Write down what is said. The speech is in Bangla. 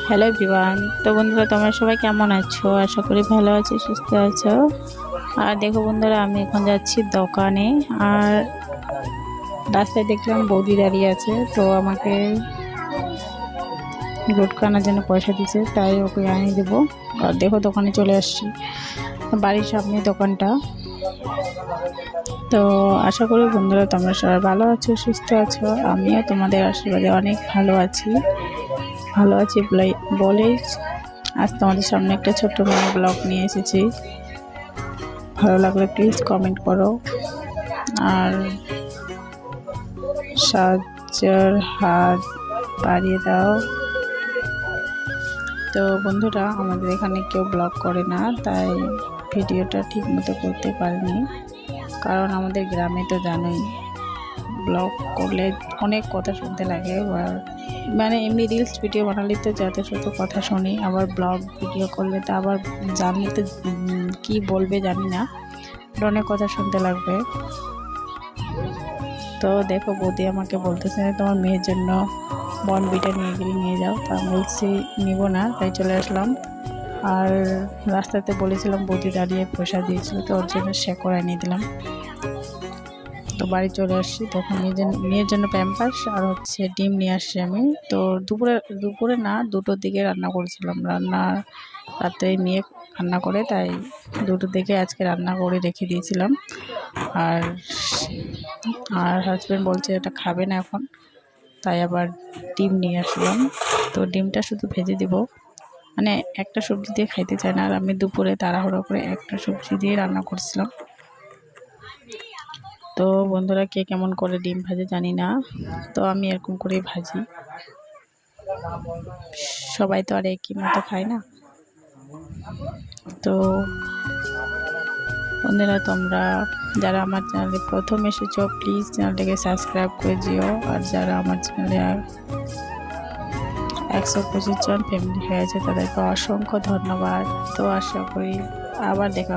Hello everyone. তো বন্ধুরা, তোমরা সবাই কেমন আছো? আশা করি ভালো আছো, সুস্থ আছো। আর দেখো বন্ধুরা, আমি এখন যাচ্ছি দোকানে। আর রাস্তায় দেখলাম বৌদি দাঁড়িয়ে আছে, তো আমাকে গুটখা আনার জন্য পয়সা দিচ্ছে, তাই ওকে আনিয়ে দেবো। আর দেখো দোকানে চলে আসছি, বাড়ির সামনে দোকানটা। তো আশা করি বন্ধুরা তোমরা সবাই ভালো আছো, সুস্থ আছো। আমিও তোমাদের আশীর্বাদে অনেক ভালো আছি বলেই আজ তোমাদের সামনে একটা ছোট্ট মিনি ব্লগ নিয়ে এসেছি। ভালো লাগলে প্লিজ কমেন্ট করো আর সাহায্যের হাত বাড়িয়ে দাও। তো বন্ধুরা, আমাদের এখানে কেউ ব্লগ করে না, তাই ভিডিওটা ঠিক মতো করতে পারিনি। কারণ আমাদের গ্রামে তো জানোই, ব্লগ করলে অনেক কথা শুনতে লাগে। মানে এমনি রিলস ভিডিও বানালে তো যথাযথ কথা শুনি, আবার ব্লগ ভিডিও করলে তো আবার জানি তো কী বলবে জানি না, অনেক কথা শুনতে লাগবে। তো দেখো বৌদি আমাকে বলতেছে তোমার মেয়ের জন্য বনবিটা নিয়ে যাও। তা আমি বলছি নিব না, তাই চলে আসলাম। আর রাস্তাতে বলেছিলাম, বৌদি দাঁড়িয়ে পয়সা দিয়েছিল, তো ওর জন্য শেকড় এনে দিলাম। তো বাড়ি চলে আসছি, তখন মেয়ের জন্য প্যাম্পার্স আর হচ্ছে ডিম নিয়ে আসছি আমি। তো দুপুরে না, 2টোর দিকে রান্না করেছিলাম। রাত্রে মেয়ে রান্না করে, তাই 2টোর দিকে আজকে রান্না করে রেখে দিয়েছিলাম। আর হাজব্যান্ড বলছে এটা খাবে না এখন, তাই আবার ডিম নিয়ে আসলাম। তো ডিমটা শুধু ভেজে দিব, মানে একটা সবজি দিয়ে খাইতে চায় না। আর আমি দুপুরে তাড়াহুড়ো করে একটা সবজি দিয়ে রান্না করছিলাম। তো বন্ধুরা, কে কেমন করে ডিম ভাজে জানি না, তো আমি এরকম করেই ভাজি। সবাই তো আর একই মতো খায় না। তো বন্ধুরা, তোমরা যারা আমার চ্যানেলে প্রথম এসেছো, প্লিজ চ্যানেলটাকে সাবস্ক্রাইব করে দিও। আর যারা আমার চ্যানেলে 125 জন ফ্যামিলি হয়ে আছে, তাদেরকে অসংখ্য ধন্যবাদ। তো আশা করি আবার দেখা হবে।